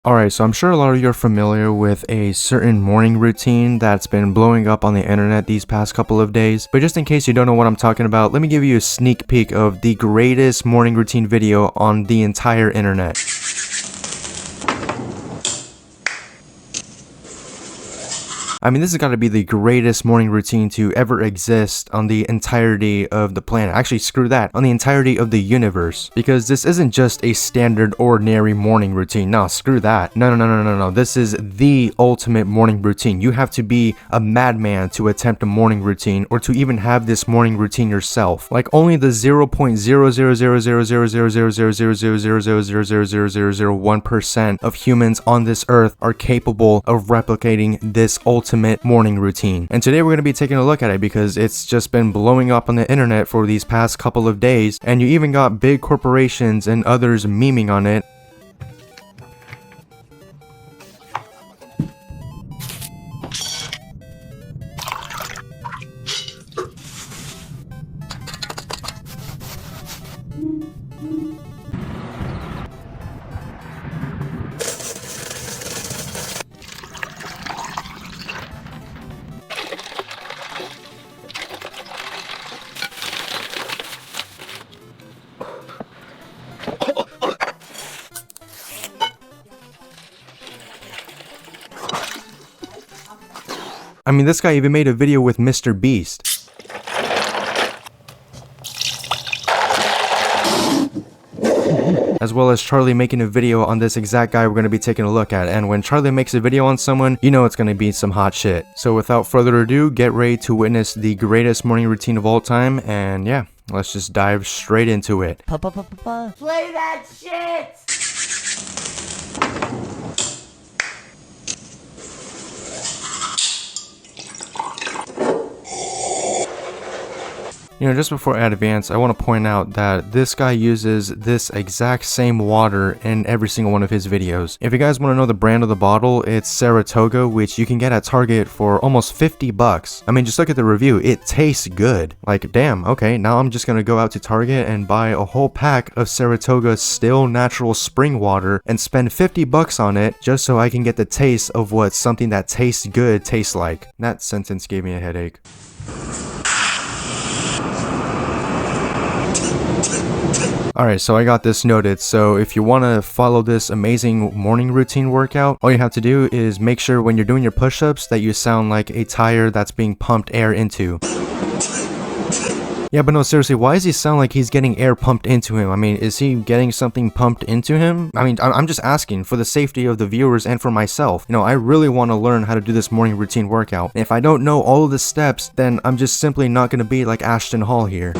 Alright, so I'm sure a lot of you are familiar with a certain morning routine that's been blowing up on the internet these past couple of days. But just in case you don't know what I'm talking about, let me give you a sneak peek of the greatest morning routine video on the entire internet. I mean, this has got to be the greatest morning routine to ever exist on the entirety of the planet. Actually, screw that, on the entirety of the universe. Because this isn't just a standard, ordinary morning routine. No, screw that. No. This is the ultimate morning routine. You have to be a madman to attempt a morning routine, or to even have this morning routine yourself. Like, only the 0.0000000000000000001% of humans on this earth are capable of replicating this ultimate morning routine. And today we're going to be taking a look at it because it's just been blowing up on the internet for these past couple of days, and you even got big corporations and others memeing on it. I mean, this guy even made a video with Mr. Beast. As well as Charlie making a video on this exact guy we're going to be taking a look at. And when Charlie makes a video on someone, you know it's going to be some hot shit. So without further ado, get ready to witness the greatest morning routine of all time. And yeah, let's just dive straight into it. Play that shit! You know, just before I advance, I want to point out that this guy uses this exact same water in every single one of his videos. If you guys want to know the brand of the bottle, it's Saratoga, which you can get at Target for almost 50 bucks. I mean, just look at the review. It tastes good. Like, damn, okay, now I'm just going to go out to Target and buy a whole pack of Saratoga still natural spring water and spend 50 bucks on it just so I can get the taste of what something that tastes good tastes like. That sentence gave me a headache. Alright, so I got this noted. So if you want to follow this amazing morning routine workout, all you have to do is make sure when you're doing your push-ups that you sound like a tire that's being pumped air into. Yeah, but no, seriously, why does he sound like he's getting air pumped into him? I mean, is he getting something pumped into him? I mean, I'm just asking for the safety of the viewers and for myself. You know, I really want to learn how to do this morning routine workout. And if I don't know all of the steps, then I'm just simply not going to be like Ashton Hall here.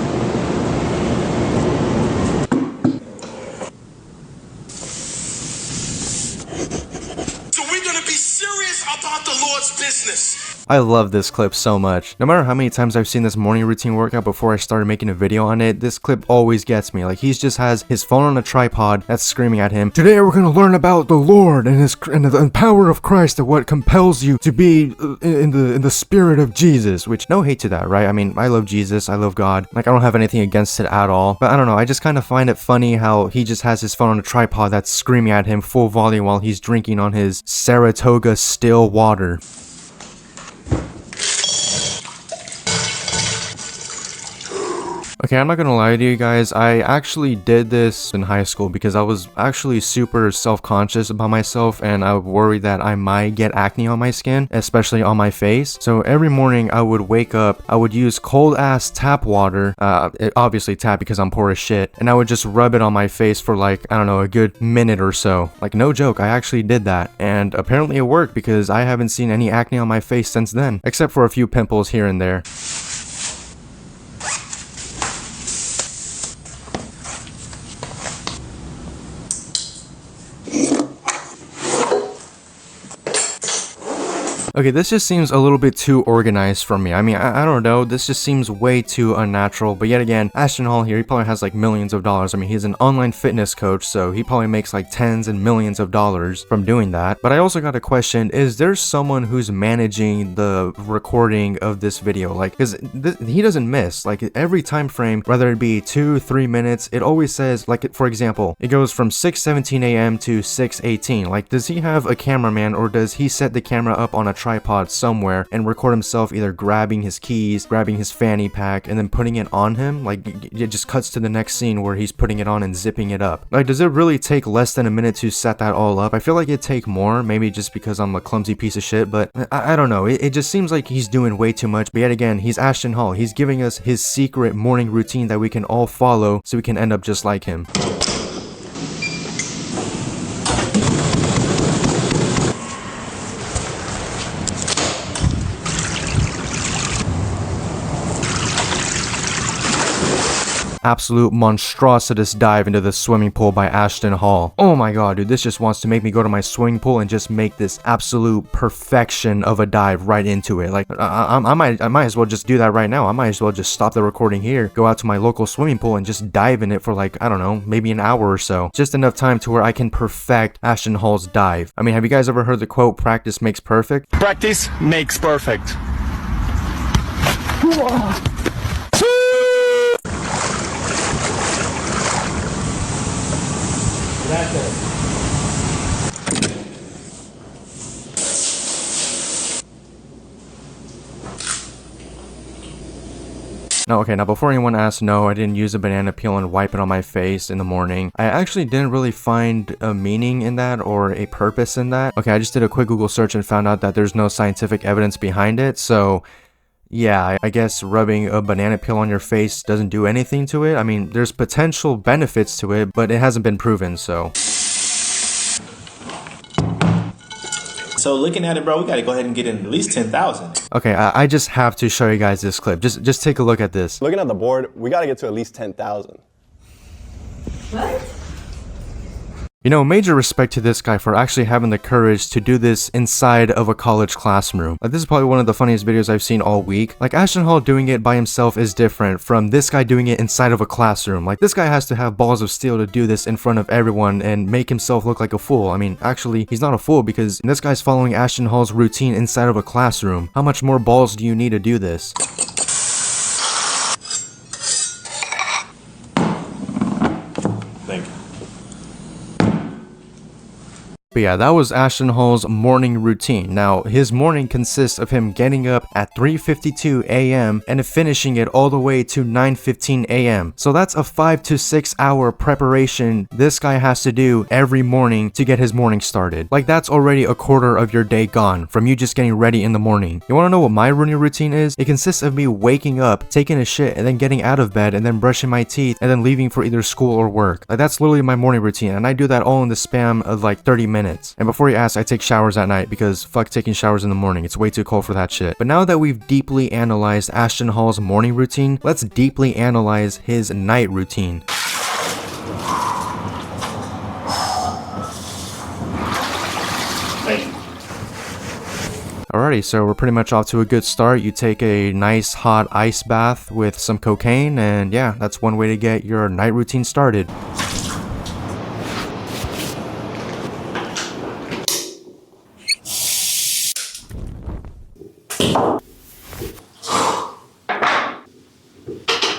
About the Lord's business. I love this clip so much. No matter how many times I've seen this morning routine workout before I started making a video on it, this clip always gets me. Like, he just has his phone on a tripod that's screaming at him. Today we're gonna learn about the Lord and the power of Christ, and what compels you to be in the spirit of Jesus. Which, no hate to that, right? I mean, I love Jesus, I love God. Like, I don't have anything against it at all. But I don't know, I just kind of find it funny how he just has his phone on a tripod that's screaming at him full volume while he's drinking on his Saratoga still water. Okay, I'm not gonna lie to you guys, I actually did this in high school because I was actually super self-conscious about myself, and I worried that I might get acne on my skin, especially on my face. So every morning I would wake up, I would use cold ass tap water, obviously tap because I'm poor as shit, and I would just rub it on my face for like, I don't know, a good minute or so. Like, no joke, I actually did that, and apparently it worked because I haven't seen any acne on my face since then, except for a few pimples here and there. Okay, this just seems a little bit too organized for me. I mean, I don't know. This just seems way too unnatural. But yet again, Ashton Hall here, he probably has like millions of dollars. I mean, he's an online fitness coach, so he probably makes like tens and millions of dollars from doing that. But I also got a question. Is there someone who's managing the recording of this video? Like, because he doesn't miss. Like, every time frame, whether it be 2-3 minutes, it always says, like, for example, it goes from 6:17 a.m. to 6:18. Like, does he have a cameraman, or does he set the camera up on a tripod somewhere and record himself either grabbing his keys, grabbing his fanny pack, and then putting it on him? Like, it just cuts to the next scene where he's putting it on and zipping it up. Like, does it really take less than a minute to set that all up? I feel like it'd take more, maybe just because I'm a clumsy piece of shit, but I don't know. It just seems like he's doing way too much. But yet again, he's Ashton Hall. He's giving us his secret morning routine that we can all follow so we can end up just like him. Absolute monstrositous dive into the swimming pool by Ashton Hall. Oh my god, dude, this just wants to make me go to my swimming pool and just make this absolute perfection of a dive right into it. Like, I might as well just do that right now. I might as well just stop the recording here, go out to my local swimming pool and just dive in it for like, I don't know, maybe an hour or so. Just enough time to where I can perfect Ashton Hall's dive. I mean, have you guys ever heard the quote, practice makes perfect? Practice makes perfect. That's it. No, okay, now before anyone asks, no, I didn't use a banana peel and wipe it on my face in the morning. I actually didn't really find a meaning in that or a purpose in that. Okay, I just did a quick Google search and found out that there's no scientific evidence behind it, so yeah, I guess rubbing a banana peel on your face doesn't do anything to it. I mean, there's potential benefits to it, but it hasn't been proven, so. So looking at it, bro, we gotta go ahead and get in at least 10,000. Okay, I just have to show you guys this clip. Just take a look at this. Looking at the board, we gotta get to at least 10,000. What? You know, major respect to this guy for actually having the courage to do this inside of a college classroom. Like, this is probably one of the funniest videos I've seen all week. Like, Ashton Hall doing it by himself is different from this guy doing it inside of a classroom. Like, this guy has to have balls of steel to do this in front of everyone and make himself look like a fool. I mean, actually, he's not a fool because this guy's following Ashton Hall's routine inside of a classroom. How much more balls do you need to do this? Thank you. But yeah, that was Ashton Hall's morning routine. Now, his morning consists of him getting up at 3:52 a.m. and finishing it all the way to 9:15 a.m. So that's a 5 to 6 hour preparation this guy has to do every morning to get his morning started. Like, that's already a quarter of your day gone from you just getting ready in the morning. You wanna know what my morning routine is? It consists of me waking up, taking a shit, and then getting out of bed, and then brushing my teeth, and then leaving for either school or work. Like, that's literally my morning routine, and I do that all in the span of like 30 minutes. And before you ask, I take showers at night because fuck taking showers in the morning. It's way too cold for that shit. But now that we've deeply analyzed Ashton Hall's morning routine, let's deeply analyze his night routine. Alrighty, so we're pretty much off to a good start. You take a nice hot ice bath with some cocaine, and yeah, that's one way to get your night routine started.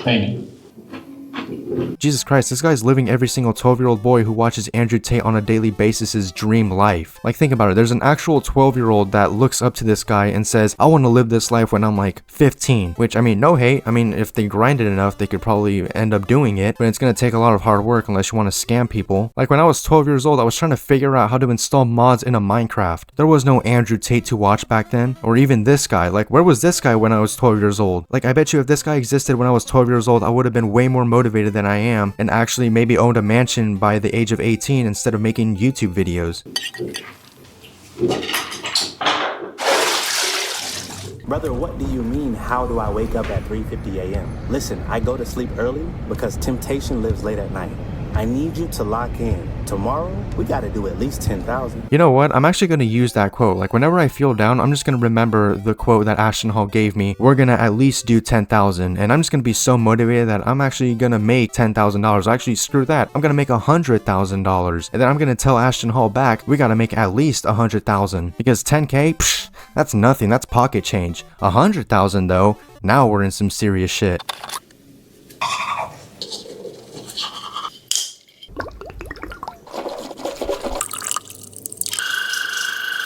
Thank you. Jesus Christ, this guy's living every single 12-year-old boy who watches Andrew Tate on a daily basis' dream life. Like, think about it. There's an actual 12-year-old that looks up to this guy and says, I want to live this life when I'm like 15. Which, I mean, no hate. I mean, if they grinded enough, they could probably end up doing it. But it's going to take a lot of hard work unless you want to scam people. Like, when I was 12 years old, I was trying to figure out how to install mods in a Minecraft. There was no Andrew Tate to watch back then. Or even this guy. Like, where was this guy when I was 12 years old? Like, I bet you if this guy existed when I was 12 years old, I would have been way more motivated than I am. And actually maybe owned a mansion by the age of 18 instead of making YouTube videos. Brother, what do you mean, how do I wake up at 3:50 a.m.? Listen, I go to sleep early because temptation lives late at night. I need you to lock in. Tomorrow, we gotta do at least 10,000. You know what? I'm actually going to use that quote. Like, whenever I feel down, I'm just going to remember the quote that Ashton Hall gave me. We're going to at least do 10,000. And I'm just going to be so motivated that I'm actually going to make $10,000. Actually, screw that. I'm going to make $100,000. And then I'm going to tell Ashton Hall back, we got to make at least 100,000. Because 10K, psh, that's nothing. That's pocket change. 100,000 though, now we're in some serious shit.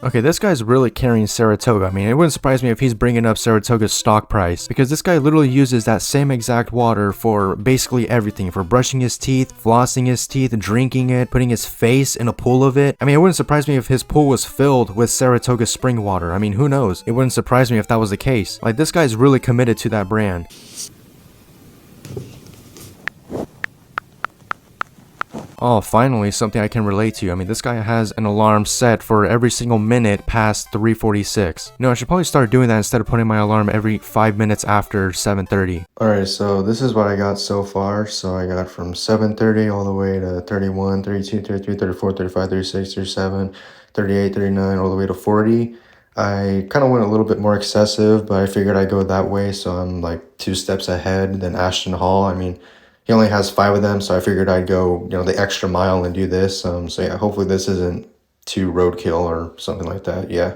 Okay, this guy's really carrying Saratoga. I mean, it wouldn't surprise me if he's bringing up Saratoga's stock price, because this guy literally uses that same exact water for basically everything, for brushing his teeth, flossing his teeth, drinking it, putting his face in a pool of it. I mean, it wouldn't surprise me if his pool was filled with Saratoga spring water. I mean, who knows? It wouldn't surprise me if that was the case. Like, this guy's really committed to that brand. Oh, finally, something I can relate to. I mean, this guy has an alarm set for every single minute past 3:46. No, I should probably start doing that instead of putting my alarm every 5 minutes after 7:30. Alright, so this is what I got so far. So I got from 7:30 all the way to 31, 32, 33, 34, 35, 36, 37, 38, 39, all the way to 40. I kind of went a little bit more excessive, but I figured I'd go that way, so I'm like 2 steps ahead than Ashton Hall. I mean, he only has 5 of them, so I figured I'd go, you know, the extra mile and do this. So yeah, hopefully this isn't too roadkill or something like that. Yeah.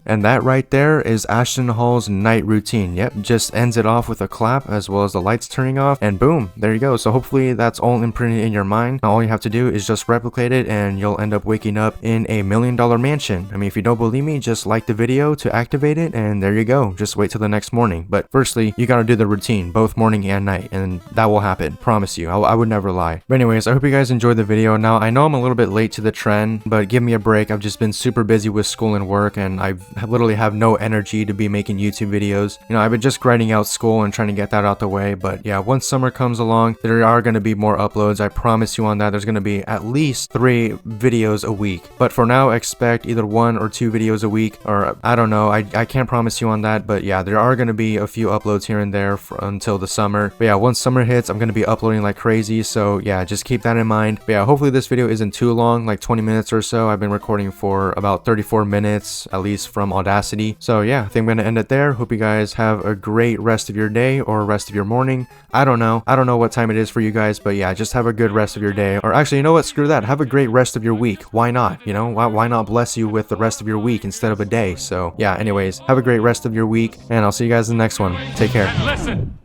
And that right there is Ashton Hall's night routine. Yep, just ends it off with a clap as well as the lights turning off, and boom, there you go. So hopefully that's all imprinted in your mind. Now all you have to do is just replicate it and you'll end up waking up in a $1 million mansion. I mean, if you don't believe me, just like the video to activate it, and there you go. Just wait till the next morning. But firstly, you gotta do the routine, both morning and night, and that will happen. Promise you, I would never lie. But anyways, I hope you guys enjoyed the video. Now, I know I'm a little bit late to the trend, but give me a break. I've just been super busy with school and work, and I literally have no energy to be making YouTube videos. You know, I've been just grinding out school and trying to get that out the way. But yeah, once summer comes along, there are going to be more uploads. I promise you on that. There's going to be at least 3 videos a week. But for now, expect either 1 or 2 videos a week, or I don't know. I can't promise you on that. But yeah, there are going to be a few uploads here and there until the summer. But yeah, once summer hits, I'm going to be uploading like crazy. So yeah, just keep that in mind. But yeah, hopefully this video isn't too long, like 20 minutes or so. I've been recording for about 34 minutes, at least from Audacity. So yeah, I think I'm going to end it there. Hope you guys have a great rest of your day or rest of your morning. I don't know what time it is for you guys, but yeah, just have a good rest of your day. Or actually, you know what? Screw that. Have a great rest of your week. Why not? You know, why not bless you with the rest of your week instead of a day? So yeah, anyways, have a great rest of your week, and I'll see you guys in the next one. Take care. Listen.